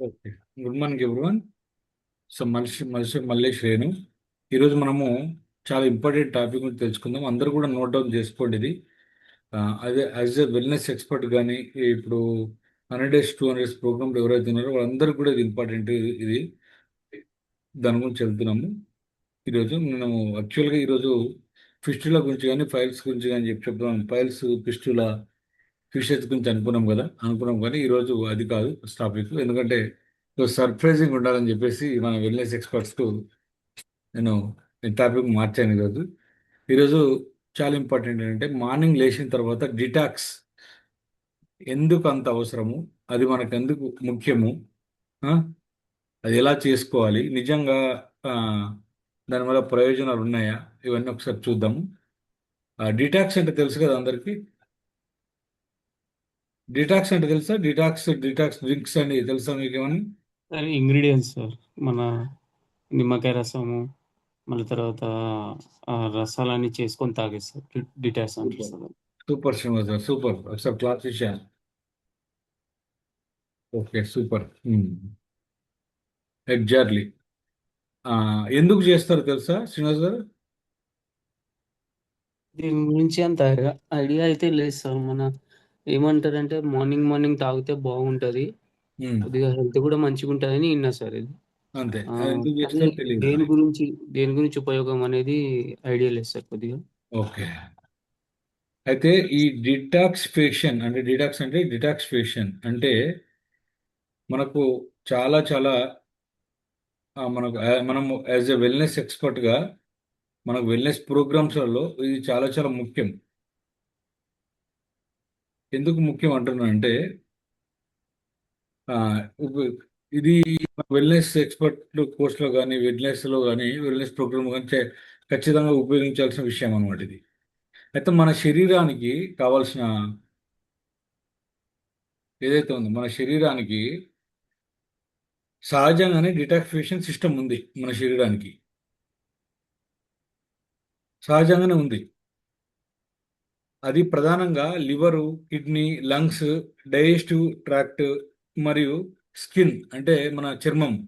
Okay. Good morning everyone. So Mallesh Renu. ఈరోజు మనము చాలా ఇంపార్టెంట్ టాపిక్ గురించి తెలుసుకుందాం. అందరూ కూడా నోట్ డౌన్ చేసుకోండి ఇది. అదే యాజ్ ఎ వెల్నెస్ ఎక్స్పర్ట్ కానీ ఇప్పుడు 100 డేస్ 200 డేస్ ప్రోగ్రామ్లో ఎవరైతే ఉన్నారో వాళ్ళందరూ కూడా ఇది ఇంపార్టెంట్. ఇది దాని గురించి వెళ్తున్నాము ఈరోజు. నేను యాక్చువల్గా ఈరోజు ఫిస్టులా గురించి కానీ ఫైల్స్ గురించి కానీ చెప్తున్నాను. ఫైల్స్, ఫిస్టులా, ఫిషెస్ గురించి అనుకున్నాం కానీ ఈరోజు అది కాదు టాపిక్. ఎందుకంటే సర్ప్రైజింగ్ ఉండాలని చెప్పేసి మన వెల్నెస్ ఎక్స్పర్ట్స్కు నేను ఈ టాపిక్ మార్చాను ఈరోజు. ఈరోజు చాలా ఇంపార్టెంట్ ఏంటంటే మార్నింగ్ లేచిన తర్వాత డిటాక్స్ ఎందుకు అంత అవసరము, అది మనకు ఎందుకు ముఖ్యము, ఆ? అది ఎలా చేసుకోవాలి నిజంగా, ఆ, దానివల్ల ప్రయోజనాలు ఉన్నాయా, ఇవన్నీ ఒకసారి చూద్దాము. డిటాక్స్ అంటే తెలుసు కదా అందరికీ. డిటాక్స్ అంటే తెలుసా? డిటాక్స్ డ్రింక్స్ అని తెలుసా మీకు ఏమన్నా? సార్ ఇంగ్రీడియంట్స్ సార్ మన నిమ్మకాయ రసము మళ్ళీ తర్వాత రసాలన్నీ చేసుకొని తాగేస్తారు డిటాక్స్ అంటారు సూపర్. సార్. సూపర్ శ్రీనివాస్ గారు, సూపర్. ఒకసారి క్లాస్ ఇచ్చాను. Okay, super. ఎగ్జాక్ట్లీ. ఎందుకు చేస్తారో తెలుసా శ్రీనివాస్ గారు? దీని గురించి అంత ఐడియా అయితే లేదు సార్. ఏమంటారంటే మార్నింగ్ మార్నింగ్ తాగితే బాగుంటుంది, ఉమ్, కొద్దిగా హెల్త్ కూడా మంచిగా ఉంటుందని విన్నా సార్ ఇది. అంతే. ఆ, అది ఎందుకు కానీ చేస్తారో తెలియదు దేని మరి. గురించి దేని గురించి ఉపయోగం అనేది ఐడియా లేదు సార్ కొద్దిగా. ఓకే. అయితే ఈ డిటాక్సిఫికేషన్ అంటే మనకు చాలా చాలా మనము యాజ్ ఎ వెల్నెస్ ఎక్స్పర్ట్గా మనకు వెల్నెస్ ప్రోగ్రామ్స్లలో ఇది చాలా చాలా ముఖ్యం. ఎందుకు ముఖ్యం అంటున్నానంటే, ఆ, ఉప్- ఇది వెల్నెస్ ఎక్స్పర్ట్ కోర్సులో కానీ వెల్నెస్లో కానీ వెల్నెస్ ప్రోగ్రామ్ కానీ ఖచ్చితంగా ఉపయోగించాల్సిన విషయం అన్నమాట ఇది. అయితే మన శరీరానికి కావాల్సిన ఏదైతే ఉందో మన శరీరానికి సహజంగానే డిటాక్సిఫికేషన్ సిస్టమ్ ఉంది. మన శరీరానికి సహజంగానే ఉంది. అది ప్రధానంగా liver, kidney, lungs, digestive tract మరియు స్కిన్ అంటే మన చర్మం,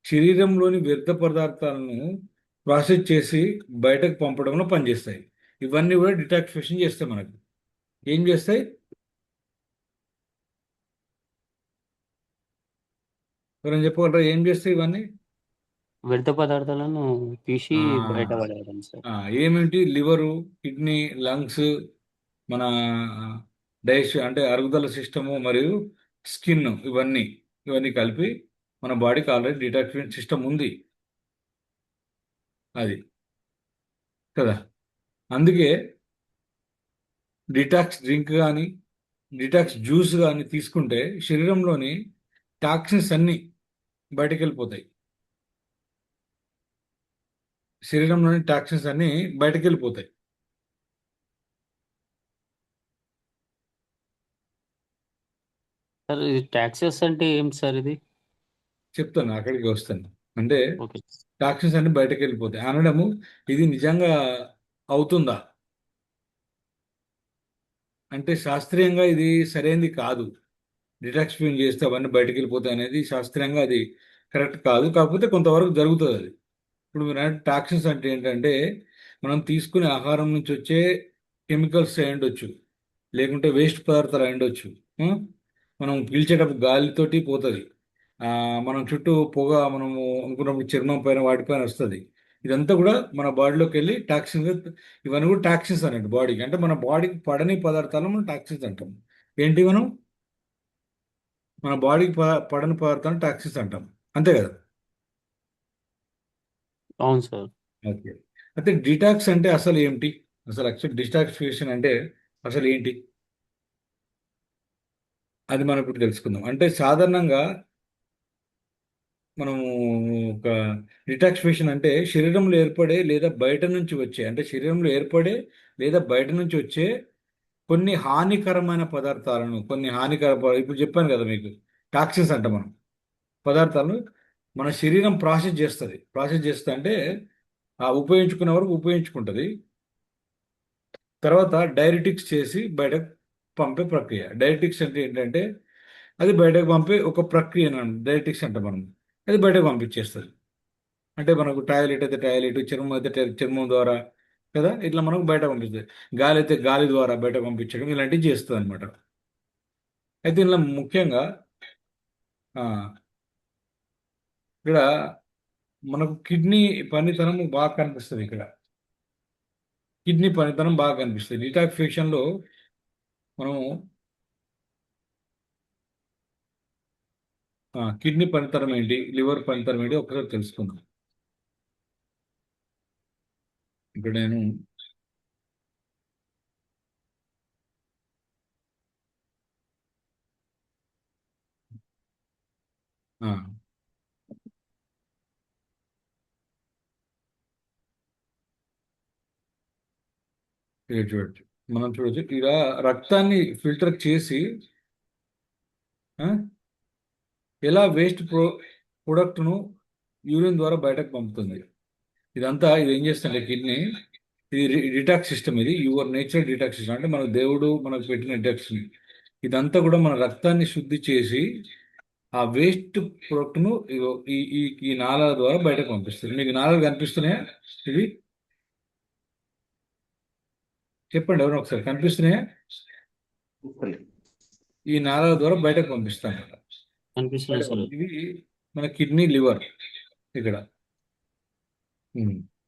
శరీరంలోని వ్యర్థ పదార్థాలను ప్రాసెస్ చేసి బయటకు పంపడంలో పనిచేస్తాయి. ఇవన్నీ కూడా డిటాక్సిఫికేషన్ చేస్తాయి. మనకు ఏం చేస్తాయి? ఎవరైనా చెప్పగలరా ఏం చేస్తాయి ఇవన్నీ? వ్యర్థ పదార్థాలను తీసి బయట ఆ, పడేయడం సార్. ఏమిటి? లివరు, కిడ్నీ, లంగ్స్, మన డైజెషన్ అంటే అరుగుదల సిస్టము మరియు స్కిన్, ఇవన్నీ కలిపి మన బాడీకి ఆల్రెడీ డిటాక్సిఫికేషన్ సిస్టమ్ ఉంది. అది కదా. అందుకే డిటాక్స్ డ్రింక్ కానీ డిటాక్స్ జ్యూస్ కానీ తీసుకుంటే శరీరంలోని టాక్సిన్స్ అన్నీ బయటకు వెళ్ళిపోతాయి. శరీరంలోని టాక్సిన్స్ అన్నీ బయటకు వెళ్ళిపోతాయి. సార్ ఇది ట్యాక్సెస్ అంటే ఏంటి సార్ ఇది? చెప్తాను, అక్కడికి వస్తాను. అంటే ఓకే. టాక్సిన్స్ అన్ని బయటకు వెళ్ళిపోతాయి అనడము ఇది నిజంగా అవుతుందా అంటే శాస్త్రీయంగా ఇది సరైనది కాదు. డిటాక్సిఫికేషన్ చేస్తే అవన్నీ బయటకు వెళ్ళిపోతాయి అనేది శాస్త్రీయంగా అది కరెక్ట్ కాదు. కాకపోతే కొంతవరకు జరుగుతుంది అది. ఇప్పుడు మీరు టాక్సిన్స్ అంటే ఏంటంటే మనం తీసుకునే ఆహారం నుంచి వచ్చే కెమికల్స్ అయి ఉండొచ్చు, లేకుంటే వేస్ట్ పదార్థాలు అయి ఉండొచ్చు. ఆ? మనం పీల్చేటప్పుడు గాలితోటి పోతుంది. మనం చుట్టూ పొగ మనము అనుకున్నప్పుడు చర్మం పైన వాటిపైన వస్తుంది. ఇదంతా కూడా మన బాడీలోకి వెళ్ళి టాక్సిన్, ఇవన్నీ కూడా టాక్సిన్స్ అన్నట్టు బాడీకి. అంటే మన బాడీకి పడని పదార్థాలను మనం టాక్సిన్స్ అంటాం. ఏంటి మనం మన బాడీకి పడని పదార్థాలను టాక్సిన్స్ అంటాం. అంతే కదా. అవును సార్. ఓకే. అయితే డిటాక్స్ అంటే అసలు ఏంటి? అసలు యాక్చువల్ డిటాక్సిఫికేషన్ అంటే అసలు ఏంటి? అది మనం ఇప్పుడు తెలుసుకుందాం. అంటే సాధారణంగా మనము ఒక డిటాక్సిఫికేషన్ అంటే శరీరంలో ఏర్పడే లేదా బయట నుంచి వచ్చే, అంటే శరీరంలో ఏర్పడే లేదా బయట నుంచి వచ్చే కొన్ని హానికరమైన పదార్థాలను, ఇప్పుడు చెప్పాను కదా మీకు, టాక్సిన్స్ అంట మనం పదార్థాలను మన శరీరం ప్రాసెస్ చేస్తుంది అంటే ఉపయోగించుకునే వరకు ఉపయోగించుకుంటుంది. తర్వాత డైరెటిక్స్ చేసి బయట పంపే ప్రక్రియ. డైరెటిక్స్ అంటే ఏంటంటే అది బయటకు పంపే ఒక ప్రక్రియ డైరెటిక్స్ అంటాం మనం. అది బయటకు పంపించేస్తుంది. అంటే మనకు టాయిలెట్ అయితే టాయిలెట్, చర్మం అయితే చర్మం ద్వారా కదా, ఇట్లా మనకు బయట పంపిస్తుంది. గాలి అయితే గాలి ద్వారా బయట పంపించడం ఇలాంటివి చేస్తుంది అనమాట. అయితే ఇలా ముఖ్యంగా ఆ, ఇక్కడ మనకు కిడ్నీ పనితనం బాగా కనిపిస్తుంది. ఇక్కడ కిడ్నీ పనితనం బాగా కనిపిస్తుంది డిటాక్సిఫికేషన్లో. మనం కిడ్నీ పనితనం ఏంటి, లివర్ పనితనం ఏంటి ఒకసారి తెలుసుకుందాం. ఇక్కడ నేను ఆ, ఇక్కడ చూడొచ్చు. మనం చూడొచ్చు ఇలా రక్తాన్ని ఫిల్టర్ చేసి ఆ, ఎలా వేస్ట్ ప్రొడక్ట్ను యూరిన్ ద్వారా బయటకు పంపుతుంది. ఇదంతా ఇది ఏం చేస్తుంది కిడ్నీ, ఇది డిటాక్స్ సిస్టమ్. ఇది యువర్ నేచురల్ డిటాక్స్ సిస్టమ్, అంటే మన దేవుడు మనకు పెట్టిన డిటాక్స్. ఇదంతా కూడా మన రక్తాన్ని శుద్ధి చేసి ఆ వేస్ట్ ప్రొడక్ట్ను ఈ ఈ ఈ నాళాల ద్వారా బయటకు పంపిస్తుంది. మీకు నాళాలు కనిపిస్తున్నాయా? ఇవి చెప్పండి, ఎవరైనా ఒకసారి కనిపిస్తున్నాయా? ఈ నాళాల ద్వారా బయటకు పంపిస్తాం. కనిపిస్తున్నాయి సార్. ఇది మన కిడ్నీ, లివర్ ఇక్కడ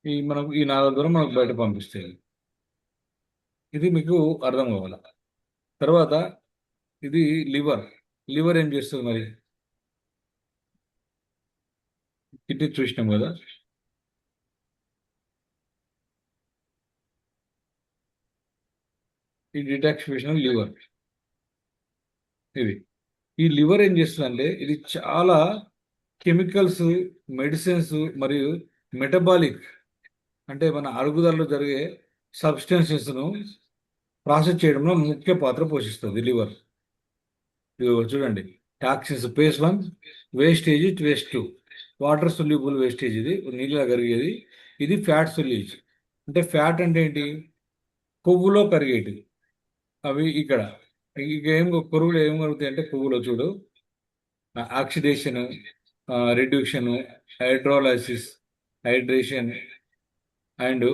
ఈ మనకు ఈ నాళాల ద్వారా మనకు బయట పంపిస్తాయి. ఇది మీకు అర్థం కావాల. తర్వాత ఇది లివర్. లివర్ ఏం చేస్తుంది మరి? కిడ్నీ చూసినాం కదా, ఈ డిటాక్సిఫికేషన్ లివర్. ఇది ఈ లివర్ ఏం చేస్తుందంటే ఇది చాలా కెమికల్స్, మెడిసిన్స్ మరియు మెటబాలిక్, అంటే మన అరుగుదలలో జరిగే సబ్స్టెన్సెస్ను ప్రాసెస్ చేయడంలో ముఖ్య పాత్ర పోషిస్తుంది లివర్. చూడండి, toxins phase 1, wastage phase 2. Water soluble wastage, ఇది నీళ్ళలో కరిగేది. ఇది ఫ్యాట్ సొల్యూజ్. అంటే ఫ్యాట్ అంటే ఏంటి? కొవ్వులో కరిగేటి అవి. ఇక్కడ ఇక ఏం కొరువులు ఏం కలుగుతాయి అంటే కొవ్వులో చూడు, ఆక్సిడేషన్, రిడ్యూక్షన్, హైడ్రోలైసిస్, హైడ్రేషన్ అండ్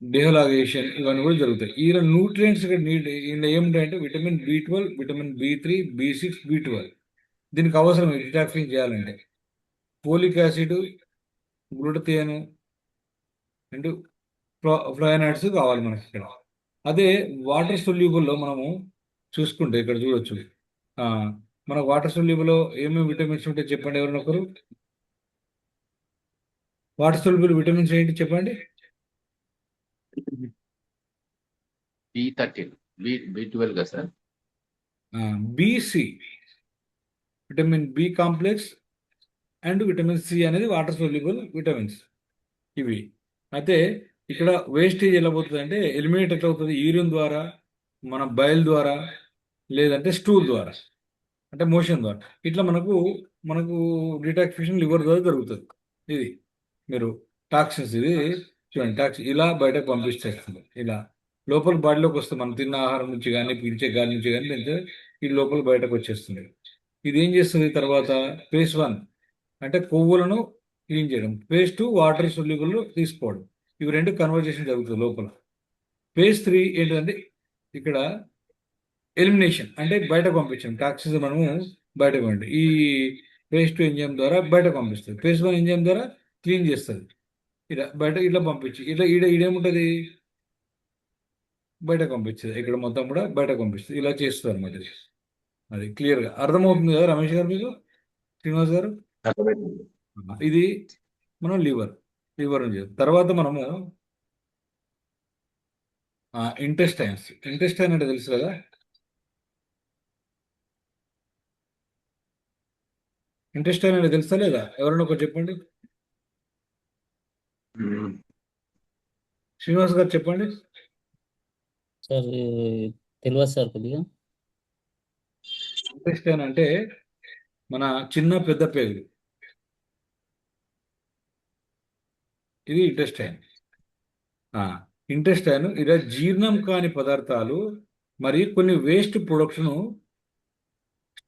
డిహలాగేషన్, ఇవన్నీ కూడా జరుగుతాయి. ఈ న్యూట్రియంట్స్ ఇక్కడ నీడ్ ఇందులో ఏముంటాయంటే vitamin B12, vitamin B3, B6, B12. దీనికి అవసరం డిటాక్సిఫింగ్ చేయాలంటే ఫోలిక్ యాసిడ్, గ్లూటథియోన్ అండ్ ఫ్లైనాయిడ్స్ కావాలి మనకి ఇక్కడ. అదే వాటర్ సొల్యూబుల్లో మనము చూసుకుంటే ఇక్కడ చూడొచ్చు. ఆ, మన వాటర్ సొల్యూబుల్లో ఏమేమి విటమిన్స్ ఉంటాయి చెప్పండి, ఎవరైనా ఒకరు. వాటర్ సొల్యూబుల్ విటమిన్స్ ఏంటి చెప్పండి? B13, B12 కదా sir? BC, vitamin B complex and vitamin C అనేది వాటర్ సొల్యూబుల్ విటమిన్స్ ఇవి. అయితే ఇక్కడ వేస్టేజ్ ఎలా పోతుంది అంటే ఎలిమినేట్ ఎట్లా అవుతుంది? యూరిన్ ద్వారా, మన బయల్ ద్వారా, లేదంటే స్టూల్ ద్వారా, అంటే మోషన్ ద్వారా. ఇట్లా మనకు మనకు డిటాక్సిఫికేషన్ లివర్ ద్వారా జరుగుతుంది. ఇది మీరు టాక్సిన్స్, ఇది చూడండి టాక్సిన్ ఇలా బయటకు పంపిస్తేస్తుంది. ఇలా లోపల బాడీలోకి వస్తుంది, మనం తిన్న ఆహారం నుంచి కానీ పీల్చే గాలి నుంచి కానీ లేదంటే ఈ లోపల బయటకు వచ్చేస్తుంది. ఇది ఏం చేస్తుంది తర్వాత? ఫేజ్ 1 అంటే కొవ్వులను క్లీన్ చేయడం. ఫేజ్ 2 వాటర్ సొల్యూబుల్ తీసుకోవడం. ఇవి రెండు కన్వర్జేషన్ జరుగుతుంది లోపల. ఫేజ్ 3 ఏంటంటే ఇక్కడ ఎలిమినేషన్, అంటే బయటకు పంపించడం. టాక్సిన్స్ మనము బయటకు పంపి ఈ ఫేజ్ 2 ఎంజైమ్ ద్వారా బయటకు పంపిస్తుంది. ఫేజ్ 1 ఎంజైమ్ ద్వారా క్లీన్ చేస్తుంది. ఇలా బయట ఇట్లా పంపించి ఇట్లా ఈడేముంటుంది? బయటకు పంపించేది. ఇక్కడ మొత్తం కూడా బయటకు పంపిస్తుంది. ఇలా చేస్తుంది అనమాట. అది క్లియర్గా అర్థమవుతుంది కదా రమేష్ గారు, మీకు, శ్రీనివాస్ గారు? ఇది మనం లివర్ తర్వాత మనము ఇంటెస్టైన్స్. ఇంటెస్టైన్ అంటే తెలుసు కదా? ఇంటెస్టైన్ అంటే తెలుసా లేదా? ఎవరైనా ఒకటి చెప్పండి. శ్రీనివాస్ గారు చెప్పండి. సార్ తెలియదు సార్ కొద్దిగా. ఇంటెస్టైన్ అంటే మన చిన్న పెద్ద పేగు, ఇది ఇంటెస్టైన్. ఇంటెస్టైన్ ఇలా జీర్ణం కాని పదార్థాలు మరియు కొన్ని వేస్ట్ ప్రొడక్ట్స్ను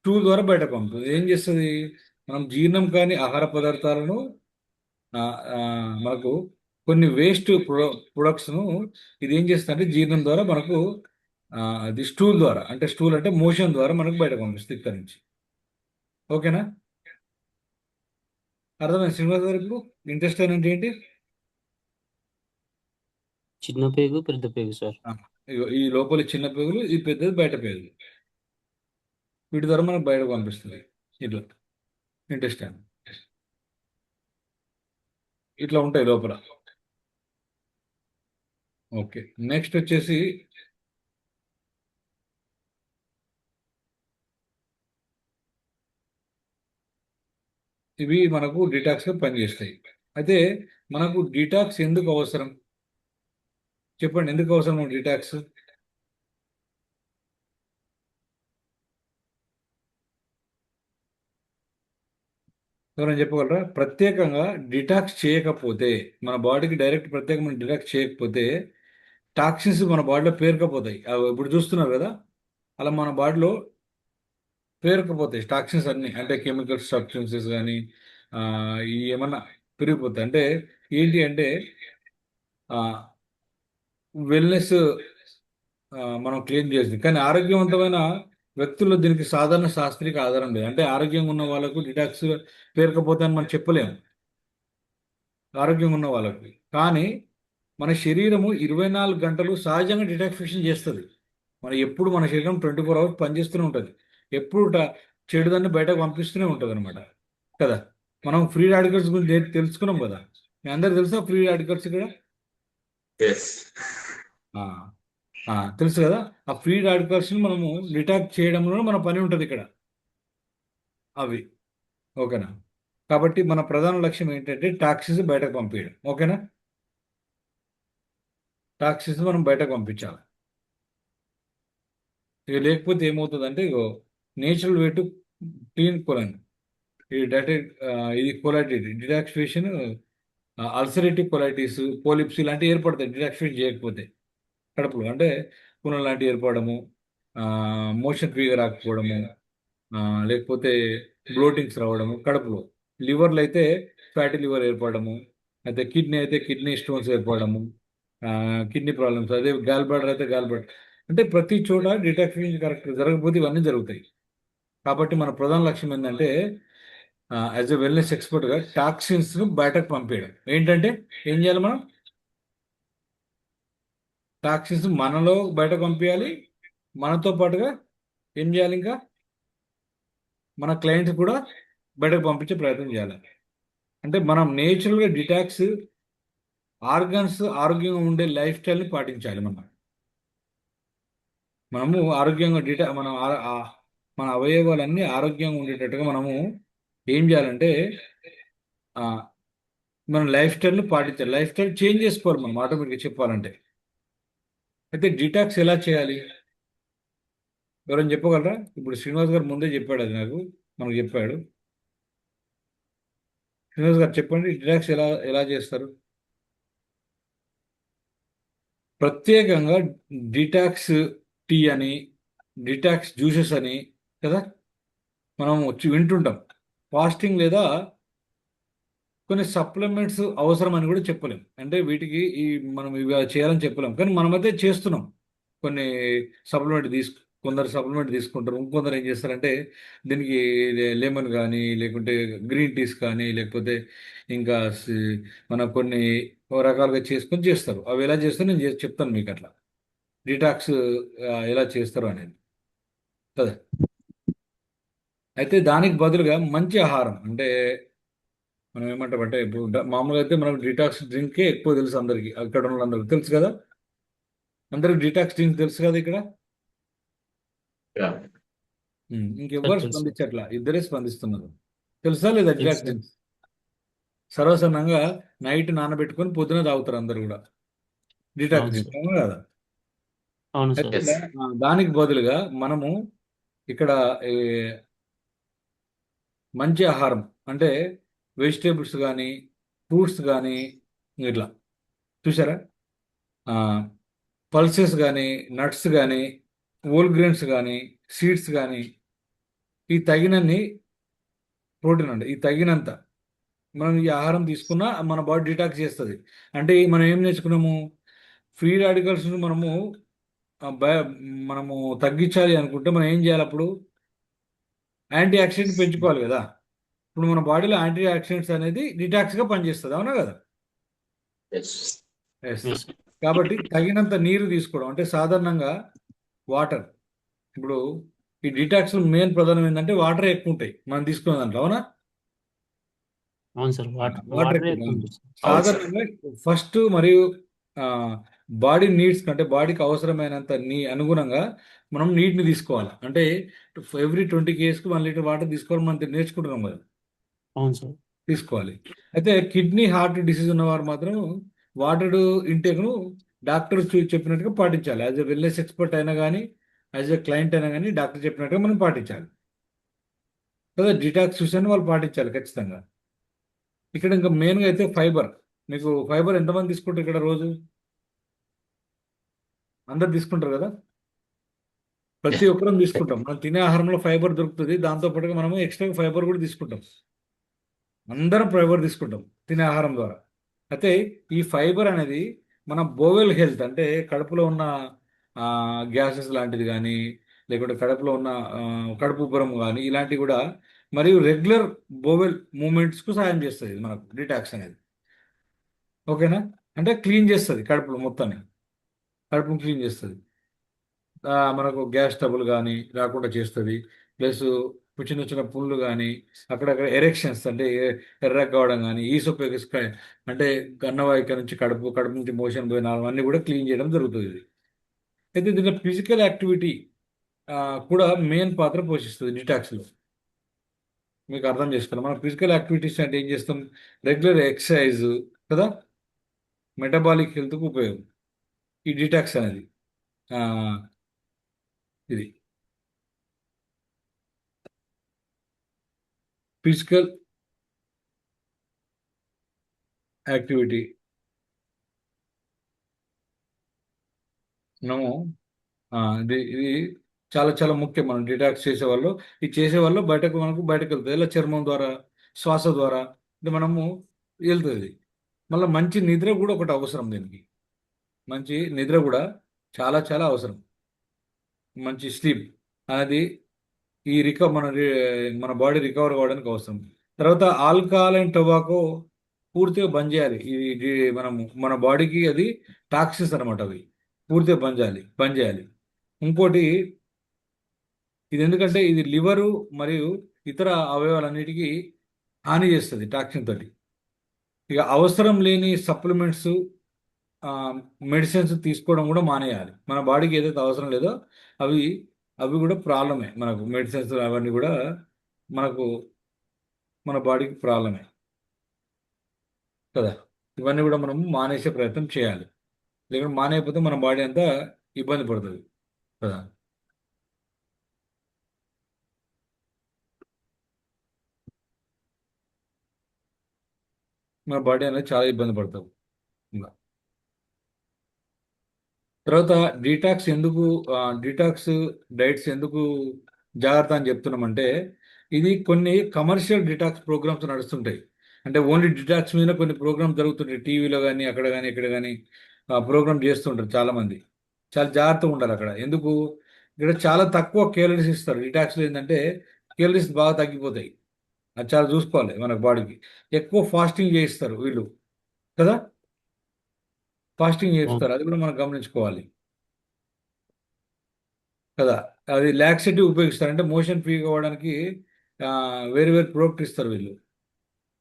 స్టూల్ ద్వారా బయటకు పంపుతుంది. ఏం చేస్తుంది? మనం జీర్ణం కాని ఆహార పదార్థాలను ఆ, ఆ, మనకు కొన్ని వేస్ట్ ప్రొడక్ట్స్ను ఇది ఏం చేస్తుంది అంటే జీర్ణం ద్వారా మనకు అది స్టూల్ ద్వారా, అంటే స్టూల్ అంటే మోషన్ ద్వారా మనకు బయటకు పంపిస్తుంది ఇక్కడ నుంచి. ఓకేనా? అర్థమైంది శ్రీనివాస్ గారు? ఇప్పుడు ఇంట్రెస్ట్ అంటే ఏంటి? చిన్న పేగు పెద్ద పేగు సార్. ఆ, ఇగో ఈ లోపలి చిన్న పేగులు, ఈ పెద్దది బయట పేగులు, వీటి ద్వారా మనకు బయటకు పంపిస్తుంది. ఇట్లా ఇంటెస్టైన్ ఇట్లా ఉంటాయి లోపల. ఓకే, నెక్స్ట్ వచ్చేసి ఇవి మనకు డిటాక్స్గా పనిచేస్తాయి. అయితే మనకు డిటాక్స్ ఎందుకు అవసరం? చెప్పండి, ఎందుకు అవసరం డిటాక్స్? ఎవరైనా చెప్పగలరా? ప్రత్యేకంగా డిటాక్స్ చేయకపోతే, మన బాడీకి డైరెక్ట్ ప్రత్యేకమైన డిటాక్స్ చేయకపోతే టాక్సిన్స్ మన బాడీలో పేరుకపోతాయి. అవి ఇప్పుడు చూస్తున్నారు కదా, అలా మన బాడీలో పేరుకుపోతాయి టాక్సిన్స్ అన్ని, అంటే కెమికల్ సబ్స్టెన్సెస్ కానీ ఈ ఏమన్నా పెరిగిపోతాయి. అంటే ఏంటి అంటే వెల్నెస్ మనం క్లీన్ చేసింది. కానీ ఆరోగ్యవంతమైన వ్యక్తుల్లో దీనికి సాధారణ శాస్త్రీయ ఆధారం లేదు. అంటే ఆరోగ్యంగా ఉన్న వాళ్ళకు డిటాక్స్ పేరుకపోతే అని మనం చెప్పలేము, ఆరోగ్యంగా ఉన్న వాళ్ళకి. కానీ మన శరీరము 24 గంటలు సహజంగా డిటాక్సిఫికేషన్ చేస్తుంది. ఎప్పుడు మన శరీరం 24 అవర్స్ పనిచేస్తూనే ఉంటుంది. ఎప్పుడు చెడుదాన్ని బయటకు పంపిస్తూనే ఉంటుంది అనమాట కదా. మనం ఫ్రీ రాడికల్స్ గురించి తెలుసుకున్నాం కదా. మీ అందరికి తెలుసా ఫ్రీ రాడికల్స్ ఇక్కడ? ఎస్. ఆ, తెలుసు కదా. ఆ ఫ్రీ రాడికల్స్ని మనము డిటాక్ట్ చేయడంలో మన పని ఉంటుంది ఇక్కడ, అవి. ఓకేనా? కాబట్టి మన ప్రధాన లక్ష్యం ఏంటంటే టాక్సిన్స్ బయటకు పంపించడం. ఓకేనా? టాక్సిన్స్ మనం బయటకు పంపించాలి. ఇక లేకపోతే ఏమవుతుందంటే ఇగో నేచురల్ వే టు క్లీన్ కొలన్, ఈ డైరెక్ట్ ఇది కొలైటిస్ డిటాక్సిఫికేషన్, అల్సరేటివ్ కొలైటిస్, పోలిప్స్ ఇలాంటివి ఏర్పడతాయి డిటాక్సిఫికేషన్ చేయకపోతే కడుపులో. అంటే పునం లాంటివి ఏర్పడము, మోషన్ ఫ్రీగా రాకపోవడము, లేకపోతే బ్లోటింగ్స్ రావడము కడుపులో. లివర్లో అయితే ఫ్యాటీ లివర్ ఏర్పడము, అయితే కిడ్నీ అయితే కిడ్నీ స్టోన్స్ ఏర్పడము, కిడ్నీ ప్రాబ్లమ్స్. అదే గాల్ బ్లాడర్ అయితే గాల్ బ్లాడర్. అంటే ప్రతి చోట డిటాక్సిఫికేషన్ కరెక్ట్ జరగకపోతే ఇవన్నీ జరుగుతాయి. కాబట్టి మన ప్రధాన లక్ష్యం ఏంటంటే యాజ్ ఎ వెల్నెస్ ఎక్స్పర్ట్గా టాక్సిన్స్ను బయటకు పంపేయడం. ఏంటంటే ఏం చేయాలి మనం? టాక్సిన్స్ మనలో బయటకు పంపించాలి, మనతో పాటుగా ఏం చేయాలి ఇంకా మన క్లయింట్స్ కూడా బయటకు పంపించే ప్రయత్నం చేయాలి. అంటే మనం నేచురల్గా డిటాక్స్ ఆర్గన్స్ ఆరోగ్యంగా ఉండే లైఫ్ స్టైల్ని పాటించాలి. మనము ఆరోగ్యంగా మన అవయవాలన్నీ ఆరోగ్యంగా ఉండేటట్టుగా మనము ఏం చేయాలంటే ఆ, మన లైఫ్ స్టైల్ని పాటించాలి. లైఫ్ స్టైల్ చేంజ్ చేసుకోవాలి మనం ఆటోమేటిక్గా చెప్పాలంటే. అయితే డిటాక్స్ ఎలా చేయాలి? ఎవరైనా చెప్పగలరా? ఇప్పుడు శ్రీనివాస్ గారు ముందే చెప్పాడు, అది మనకు చెప్పాడు. శ్రీనివాస్ గారు చెప్పండి, డిటాక్స్ ఎలా ఎలా చేస్తారు? ప్రత్యేకంగా డిటాక్స్ టీ అని, డిటాక్స్ జ్యూసెస్ అని కదా మనం వచ్చి వింటుంటాం. ఫాస్టింగ్ లేదా కొన్ని సప్లిమెంట్స్ అవసరం అని కూడా చెప్పలేం. అంటే వీటికి మనం ఇవి చేయాలని చెప్పలేం, కానీ మనమైతే చేస్తున్నాం. కొన్ని సప్లిమెంట్ కొందరు సప్లిమెంట్ తీసుకుంటారు, ఇంకొందరు ఏం చేస్తారంటే దీనికి లెమన్ కానీ, లేకుంటే గ్రీన్ టీస్ కానీ, లేకపోతే ఇంకా మనం కొన్ని రకాలుగా చేసుకొని చేస్తారు. అవి ఎలా చేస్తారో నేను చెప్తాను మీకు అట్లా డీటాక్స్ ఎలా చేస్తారు అనేది కదా. అయితే దానికి బదులుగా మంచి ఆహారం, అంటే మనం ఏమంటామంటే ఇప్పుడు మామూలుగా అయితే మనకు డీటాక్స్ డ్రింకే ఎక్కువ తెలుసు అందరికీ, అక్కడ ఉన్న వాళ్ళందరికీ తెలుసు కదా. అందరికి డీటాక్స్ డ్రింక్ తెలుసు కదా ఇక్కడ. యా. ఇంకెవ్వరు తెలుసు. స్పందించట్లా, ఇద్దరే స్పందిస్తున్నారు. తెలుసా లేదా డీటాక్స్ తెలుసు. డ్రింక్? సర్వసాధారణంగా నైట్ నానబెట్టుకొని పొద్దున తాగుతారు అందరు కూడా డీటాక్స్ అవును డ్రింక్, సార్. అవును కదా. అవును అయితే సార్. ఎస్. దానికి బదులుగా మనము ఇక్కడ ఈ మంచి ఆహారం అంటే వెజిటేబుల్స్ కానీ, ఫ్రూట్స్ కానీ, ఇట్లా చూసారా, పల్సెస్ కానీ, నట్స్ కానీ, హోల్ గ్రెయిన్స్ కానీ, సీడ్స్ కానీ, ఈ తగినన్ని ప్రోటీన్ అండి, ఈ తగినంత మనం ఈ ఆహారం తీసుకున్నా మన బాడీ డిటాక్స్ చేస్తుంది. అంటే మనం ఏం నేర్చుకున్నాము, ఫ్రీ రాడికల్స్ మనము ఆ, బ- మనము తగ్గించాలి అనుకుంటే మనం ఏం చేయాలి అప్పుడు, యాంటీ ఆక్సిడెంట్ పెంచుకోవాలి కదా. ఇప్పుడు మన బాడీలో యాంటీ ఆక్సిడెంట్స్ అనేది డిటాక్స్గా పనిచేస్తుంది, అవునా కదా. Yes. ఎస్. Yes sir. కాబట్టి తగినంత నీరు తీసుకోవడం అంటే సాధారణంగా వాటర్. ఇప్పుడు ఈ డిటాక్స్ మెయిన్ ప్రధానం ఏంటంటే వాటర్ ఎక్కువ ఉంటాయి మనం తీసుకునే దాంట్లో, అవునా. అవును సార్, వాటర్ వాటర్ వాటర్ ఎక్కువ ఎక్కువ ఉంటుంది సార్. అవును సార్. సాధారణంగా ఫస్ట్ మరియు బాడీ నీడ్స్ కంటే బాడీకి అవసరమైనంత అనుగుణంగా మనం నీటిని తీసుకోవాలి. అంటే ఎవ్రీ 20 kgsకి 1 లీటర్ వాటర్ తీసుకోవాలి, మనం నేర్చుకుంటున్నాం కదా, అవును సార్. తీసుకోవాలి. అయితే కిడ్నీ హార్ట్ డిసీజ్ ఉన్నవారు మాత్రం వాటర్ ఇంటేక్ను డాక్టర్ చెప్పినట్టుగా పాటించాలి. యాజ్ ఎ వెల్నెస్ ఎక్స్పర్ట్ అయినా కానీ, యాజ్ ఎ క్లయింట్ అయినా కానీ డాక్టర్ చెప్పినట్టుగా మనం పాటించాలి కదా. డిటాక్సిఫికేషన్ వాళ్ళు పాటించాలి ఖచ్చితంగా. ఇక్కడ ఇంకా మెయిన్గా అయితే ఫైబర్. మీకు ఫైబర్ ఎంతమంది తీసుకుంటారు ఇక్కడ రోజు? అందరు తీసుకుంటారు కదా. ప్రతి ఒక్కరం తీసుకుంటాం. మనం తినే ఆహారంలో ఫైబర్ దొరుకుతుంది, దాంతో పాటుగా మనము ఎక్స్ట్రా ఫైబర్ కూడా తీసుకుంటాం. అందరం ఫైబర్ తీసుకుంటాం తినే ఆహారం ద్వారా. అయితే ఈ ఫైబర్ అనేది మన బోవెల్ హెల్త్ అంటే కడుపులో ఉన్న గ్యాసెస్ లాంటిది కానీ, లేకుంటే కడుపులో ఉన్న కడుపు ఉబ్బరం కానీ ఇలాంటివి కూడా, మరియు రెగ్యులర్ బోవెల్ మూమెంట్స్కు సాయం చేస్తుంది మనకు డిటాక్స్ అనేది. ఓకేనా. అంటే క్లీన్ చేస్తుంది కడుపులో మొత్తాన్ని, కడుపును క్లీన్ చేస్తుంది. మనకు గ్యాస్ ట్రబుల్ కానీ రాకుండా చేస్తుంది. ప్లస్ చిన్న చిన్న పుళ్ళు కానీ, అక్కడక్కడ ఎరెక్షన్స్ అంటే ఎర్రగా కావడం కానీ, ఈసోఫేగస్ అంటే గన్నవాహిక నుంచి కడుపు, కడుపు నుంచి మోషన్ పోయిన అవన్నీ కూడా క్లీన్ చేయడం జరుగుతుంది ఇది. అయితే దీంట్లో ఫిజికల్ యాక్టివిటీ కూడా మెయిన్ పాత్ర పోషిస్తుంది డిటాక్స్లో. మీకు అర్థం చేసుకోవాలి, మనం ఫిజికల్ యాక్టివిటీస్ అంటే ఏం చేస్తాం, రెగ్యులర్ ఎక్సర్సైజ్ కదా, మెటబాలిక్ హెల్త్కు ఉపయోగం ఈ డిటాక్స్ అనేది. ఆ, ఇది ఫిజికల్ యాక్టివిటీ మనము ఇది చాలా చాలా ముఖ్యం. మనం డిటాక్స్ చేసేవాళ్ళు, ఇది చేసేవాళ్ళు బయటకు వెళ్తుంది ఇలా చర్మం ద్వారా, శ్వాస ద్వారా, ఇది మనము వెళ్తుంది. మళ్ళీ మంచి నిద్ర కూడా ఒకటి అవసరం దీనికి. మంచి నిద్ర కూడా చాలా చాలా అవసరం. మంచి స్లీప్ అనేది ఈ మన బాడీ రికవర్ కావడానికి అవసరం. తర్వాత ఆల్కహాల్ అండ్ టొబాకో పూర్తిగా బంద్ చేయాలి. ఇది మన బాడీకి అది టాక్సిన్స్ అనమాట, అవి పూర్తిగా బంద్ చేయాలి. ఇంకోటి, ఇది ఎందుకంటే ఇది లివరు మరియు ఇతర అవయవాలన్నిటికీ హాని చేస్తుంది టాక్సిన్ తోటి. ఇక అవసరం లేని సప్లిమెంట్స్, మెడిసిన్స్ తీసుకోవడం కూడా మానేయాలి. మన బాడీకి ఏదైతే అవసరం లేదో అవి అవి కూడా ప్రాబ్లమే మనకు. మెడిసిన్స్ అవన్నీ కూడా మనకు మన బాడీకి ప్రాబ్లమే కదా. ఇవన్నీ కూడా మనం మానేసే ప్రయత్నం చేయాలి. లేకుంటే మానేయకపోతే మన బాడీ అంతా ఇబ్బంది పడుతుంది కదా. మన బాడీ అనేది చాలా ఇబ్బంది పడతాం ఇంకా. తర్వాత డీటాక్స్ డైట్స్ ఎందుకు జాగ్రత్త అని చెప్తున్నామంటే, ఇది కొన్ని కమర్షియల్ డిటాక్స్ ప్రోగ్రామ్స్ నడుస్తుంటాయి. అంటే ఓన్లీ డిటాక్స్ మీద కొన్ని ప్రోగ్రామ్స్ జరుగుతుంటాయి టీవీలో కానీ, అక్కడ కానీ ఇక్కడ కానీ ప్రోగ్రామ్ చేస్తుంటారు చాలామంది. చాలా జాగ్రత్తగా ఉండాలి అక్కడ. ఎందుకు, ఇక్కడ చాలా తక్కువ కేలరీస్ ఇస్తారు. డిటాక్స్లో ఏంటంటే కేలరీస్ బాగా తగ్గిపోతాయి. అది చాలా చూసుకోవాలి మన బాడీకి. ఎక్కువ ఫాస్టింగ్ చేయిస్తారు వీళ్ళు కదా, ఫాస్టింగ్ అవును చేస్తారు, అది కూడా మనం గమనించుకోవాలి కదా. అది లాక్సేటివ్ ఉపయోగిస్తారు, అంటే మోషన్ ఫ్రీ కావడానికి ఆ, వేరు వేరు ప్రోడక్ట్ ఇస్తారు వీళ్ళు.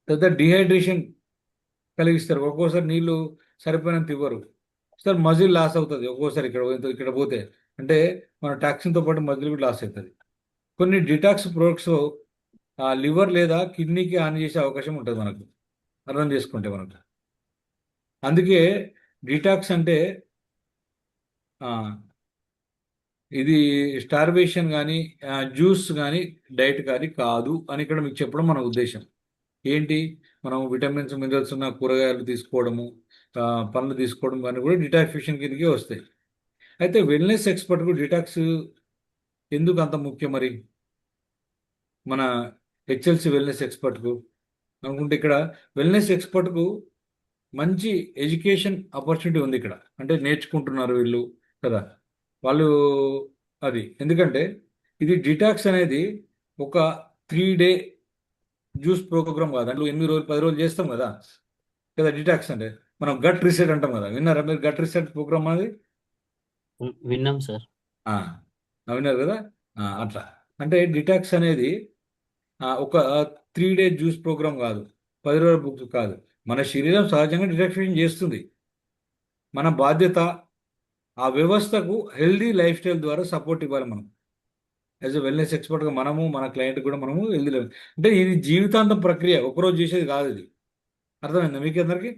తర్వాత డిహైడ్రేషన్ కలిగిస్తారు, ఒక్కోసారి నీళ్లు సరిపోయినంత ఇవ్వరు. సార్ మజిల్ లాస్ అవుతుంది ఒక్కోసారి ఇక్కడ ఇక్కడ పోతే, అంటే మన టాక్సిన్తో పాటు మజిల్ కూడా లాస్ అవుతుంది. కొన్ని డిటాక్స్ ప్రోడక్ట్స్ లివర్ లేదా కిడ్నీకి హాని చేసే అవకాశం ఉంటుంది మనకు, అర్థం చేసుకుంటే మనకు. అందుకే డిటాక్స్ అంటే ఆ, ఇది స్టార్వేషన్ కానీ, జ్యూస్ కానీ, డైట్ కానీ కాదు అని ఇక్కడ మీకు చెప్పడం మన ఉద్దేశం. ఏంటి, మనం విటమిన్స్ మినరల్స్ ఉన్న కూరగాయలు తీసుకోవడము, ఆ, పండ్లు తీసుకోవడం కానీ కూడా డిటాక్సిఫికేషన్ కిందకే వస్తాయి. అయితే వెల్నెస్ ఎక్స్పర్ట్కు డిటాక్స్ ఎందుకు అంత ముఖ్యం మరి? మన హెచ్ఎల్సి వెల్నెస్ ఎక్స్పర్ట్కు అనుకుంటే ఇక్కడ వెల్నెస్ ఎక్స్పర్ట్కు మంచి ఎడ్యుకేషన్ ఆపర్చునిటీ ఉంది ఇక్కడ. అంటే నేర్చుకుంటున్నారు వీళ్ళు కదా వాళ్ళు. అది ఎందుకంటే ఇది డిటాక్స్ అనేది ఒక 3 డే జ్యూస్ ప్రోగ్రామ్ కాదు. అంటే 8 రోజులు 10 రోజులు చేస్తాం కదా కదా డిటాక్స్ అంటే. మనం గట్ రీసెట్ అంటాం కదా, విన్నారా మీరు గట్ రీసెట్ ప్రోగ్రామ్ అనేది? విన్నాం సార్. ఆ, విన్నారు కదా. అట్లా అంటే డిటాక్స్ అనేది ఒక 3 డే జ్యూస్ ప్రోగ్రామ్ కాదు, 10 రోజుల బుక్ కాదు. మన శరీరం సహజంగా డిటాక్సిఫికేషన్ చేస్తుంది. మన బాధ్యత ఆ వ్యవస్థకు హెల్దీ లైఫ్ స్టైల్ ద్వారా సపోర్ట్ ఇవ్వాలి మనం. యాజ్ ఎ వెల్నెస్ ఎక్స్పర్ట్గా మనము మన క్లయింట్ కూడా మనము హెల్దీ లైఫ్, అంటే ఇది జీవితాంతం ప్రక్రియ, ఒకరోజు చేసేది కాదు ఇది. అర్థమైందా మీకు అందరికీ?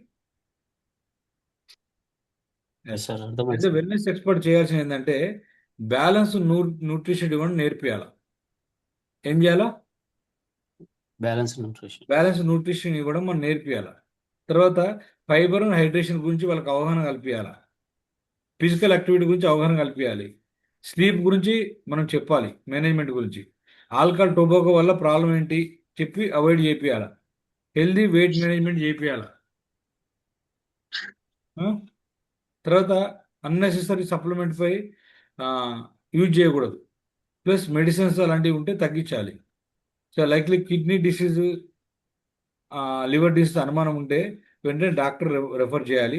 ఎస్ సార్, అర్థమైంది అయితే సార్. వెల్నెస్ ఎక్స్పర్ట్ చేయాల్సింది ఏంటంటే బ్యాలెన్స్ న్యూట్రిషన్ ఇవ్వడం నేర్పియాల. ఏం చేయాలా? Balance nutrition. బ్యాలెన్స్ న్యూట్రిషన్ ఇవ్వడం మనం నేర్పియాల. తర్వాత ఫైబర్ అండ్ హైడ్రేషన్ గురించి వాళ్ళకి అవగాహన కల్పించాలి. ఫిజికల్ యాక్టివిటీ గురించి అవగాహన కల్పించాలి. స్లీప్ గురించి మనం చెప్పాలి, మేనేజ్మెంట్ గురించి. ఆల్కహాల్ టొబాకో వల్ల ప్రాబ్లం ఏంటి చెప్పి అవాయిడ్ చేపియాలి. హెల్దీ వెయిట్ మేనేజ్మెంట్ చేపియాలి. తర్వాత అన్నెసెసరీ సప్లిమెంట్ పై యూజ్ చేయకూడదు. ప్లస్ మెడిసిన్స్ అలాంటివి ఉంటే తగ్గించాలి. So likely kidney disease, liver disease అనుమానం ఉంటే వెంటనే డాక్టర్ రెఫర్ చేయాలి.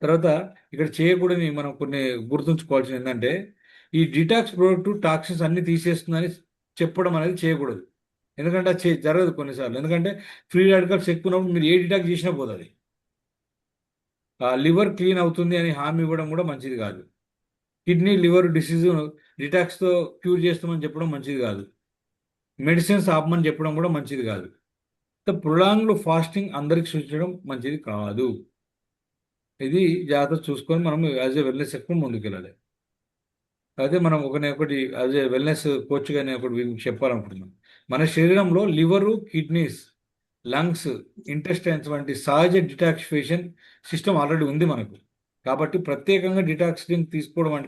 తర్వాత ఇక్కడ చేయకూడని మనం కొన్ని గుర్తుంచుకోవాల్సింది ఏంటంటే ఈ డిటాక్స్ ప్రోడక్ట్ టాక్సిన్స్ అన్ని తీసేస్తుందని చెప్పడం అనేది చేయకూడదు. ఎందుకంటే అది జరగదు కొన్నిసార్లు. ఎందుకంటే ఫ్రీ రాడికల్స్ ఎక్కువ ఉన్నప్పుడు మీరు ఏ డిటాక్స్ చేసినా పోతుంది. లివర్ క్లీన్ అవుతుంది అని హామీ ఇవ్వడం కూడా మంచిది కాదు. కిడ్నీ లివర్ డిసీజ్ డిటాక్స్తో క్యూర్ చేస్తామని చెప్పడం మంచిది కాదు. మెడిసిన్స్ ఆపమని చెప్పడం కూడా మంచిది కాదు. ప్రొలాంగ్డ్ ఫాస్టింగ్ అందరికి సూచించడం మంచిది కాదు. ఇది జాగ్రత్త చూసుకొని మనం యాజ్ ఎ వెల్నెస్ ఎక్కువ ముందుకెళ్ళాలి. అదే మనం ఒకటి యాజ్ ఎ వెల్నెస్ కోచ్గా ఒకటి మీకు చెప్పాలనుకుంటున్నాం. మన శరీరంలో లివరు, కిడ్నీస్, లంగ్స్, ఇంటెస్టైన్స్ వంటి సహజ డిటాక్సిఫికేషన్ సిస్టమ్ ఆల్రెడీ ఉంది మనకు. కాబట్టి ప్రత్యేకంగా డిటాక్సిఫింగ్ తీసుకోవడం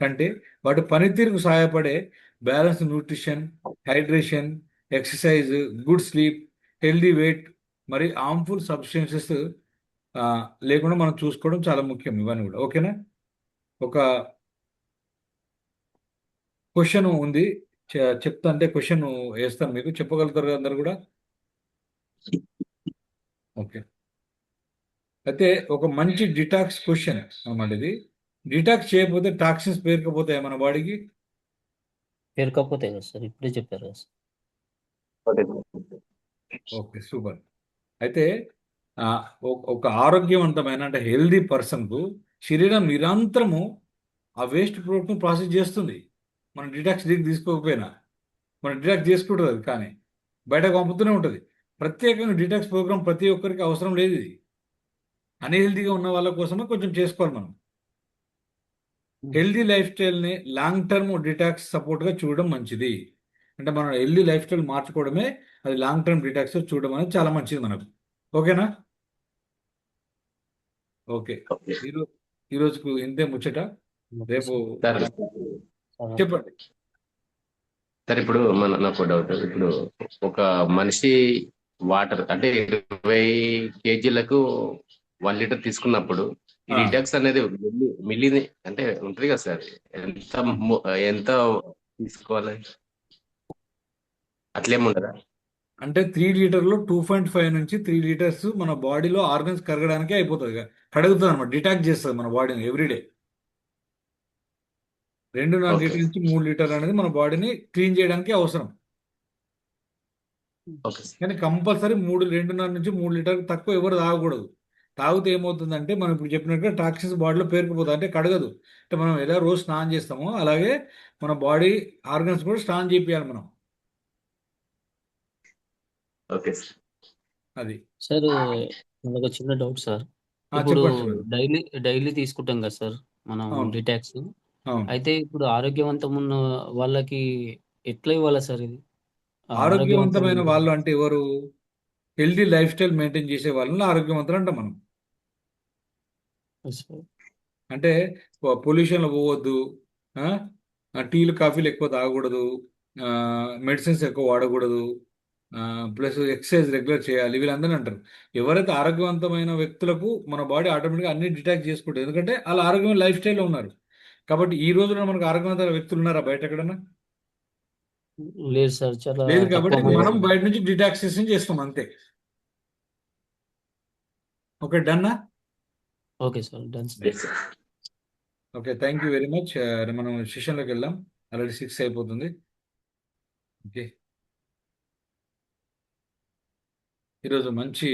కంటే వాటి పనితీరుకు సహాయపడే balance nutrition, hydration, exercise, good sleep, healthy weight మరి హార్మ్ఫుల్ సబ్స్టెన్సెస్ లేకుండా మనం చూసుకోవడం చాలా ముఖ్యం. ఇవన్నీ కూడా ఓకేనా. ఒక క్వశ్చన్ ఉంది, చెప్తా అంటే క్వశ్చన్ వేస్తాను మీకు, చెప్పగలుగుతారు అందరు కూడా? ఓకే. అయితే ఒక మంచి డిటాక్స్ క్వశ్చన్ అన్నమాట ఇది. డిటాక్స్ చేయకపోతే టాక్సిన్స్ పేరుకపోతాయి మన బాడీకి. పేరుకపోతే కదా సార్, ఇప్పుడే చెప్పారు కదా సార్. Okay, super. అయితే ఒక ఆరోగ్యవంతమైన అంటే హెల్దీ పర్సన్కు శరీరం నిరంతరము ఆ వేస్ట్ ప్రోడక్ట్ను ప్రాసెస్ చేస్తుంది. మనం డిటాక్స్ తీసుకోకపోయినా మనం డిటాక్స్ చేసుకుంటుంది అది, కానీ బయటకు పంపుతూనే ఉంటుంది. ప్రత్యేకంగా డిటాక్స్ ప్రోగ్రామ్ ప్రతి ఒక్కరికి అవసరం లేదు. ఇది అన్హెల్దీగా ఉన్న వాళ్ళ కోసమే కొంచెం చేసుకోవాలి మనం. హెల్దీ లైఫ్ స్టైల్ని లాంగ్ టర్మ్ డిటాక్స్ సపోర్ట్గా చూడడం మంచిది. అంటే మనం హెల్దీ లైఫ్ స్టైల్ మార్చుకోవడమే అది లాంగ్ టర్మ్ డిటాక్స్ చూడడం అనేది చాలా మంచిది మనకు. ఓకేనా? ఓకే. ఈరోజుకు ఇంతే ముచ్చట. రేపు సార్ చెప్పండి. సార్ ఇప్పుడు నాకు డౌట్. ఇప్పుడు ఒక మనిషి వాటర్ అంటే 20 kgలకు 1 లీటర్ తీసుకున్నప్పుడు ఈ డిటాక్స్ అనేది మిల్లీ అంటే ఉంటుంది కదా సార్, ఎంత తీసుకోవాలి అట్లేముండదా? అంటే 3 లీటర్లో 2.5 నుంచి 3 లీటర్స్ మన బాడీలో ఆర్గన్స్ కరగడానికి అయిపోతుంది, కడుగుతుంది అనమాట, డిటాక్ట్ చేస్తుంది మన బాడీని ఎవ్రీడే. 2.5 ఓకే. లీటర్ నుంచి 3 లీటర్ అనేది మన బాడీని క్లీన్ చేయడానికి అవసరం. Okay sir. కానీ కంపల్సరీ 2.5 నుంచి 3 లీటర్ తక్కువ ఎవరు తాగకూడదు. తాగితే ఏమవుతుందంటే మనం ఇప్పుడు చెప్పినట్టుగా టాక్సిన్స్ బాడీలో పేరుకుపోతుంది, అంటే కడగదు. అంటే మనం ఎలా రోజు స్నానం చేస్తామో అలాగే మన బాడీ ఆర్గన్స్ కూడా స్నానం చేపియాలి మనం. Okay sir. అది సార్ నాకు ఒక చిన్న డౌట్ సార్. ఇప్పుడు చెప్పండి. డైలీ తీసుకుంటాం కదా సార్ మనం అవును. డిటాక్స్. అవును. అయితే ఇప్పుడు ఆరోగ్యవంతం ఉన్న వాళ్ళకి ఎట్లా ఇవ్వాలా సార్ ఇది? ఆరోగ్యవంతమైన వాళ్ళు అంటే ఎవరు? హెల్దీ లైఫ్ స్టైల్ మెయింటైన్ చేసే వాళ్ళని ఆరోగ్యవంతులు అంటాం మనం. సార్. అంటే పొల్యూషన్లో పోవద్దు, టీలు కాఫీలు ఎక్కువ తాగకూడదు, మెడిసిన్స్ ఎక్కువ వాడకూడదు, ప్లస్ ఎక్సర్సైజ్ రెగ్యులర్ చేయాలి, వీళ్ళందరూ అంటారు. ఎవరైతే ఆరోగ్యవంతమైన వ్యక్తులకు మన బాడీ ఆటోమేటిక్గా అన్ని డిటాక్ట్ చేసుకుంటుంది, ఎందుకంటే వాళ్ళు ఆరోగ్యమైన లైఫ్ స్టైల్లో ఉన్నారు. కాబట్టి ఈ రోజున మనకు ఆరోగ్యవంతమైన వ్యక్తులు ఉన్నారా బయట ఎక్కడన్నా? లేదు సార్, చాలా లేదు. తక్కువ కాబట్టి మంది. మనం బయట నుంచి డిటాక్సేషన్ చేస్తాం అంతే. ఓకే, డన్నా? Okay sir, done sir. Yes, sir. Okay, thank you very much. మనం సెషన్లోకి వెళ్దాం. ఆల్రెడీ 6 అయిపోతుంది. ఓకే, ఈరోజు మంచి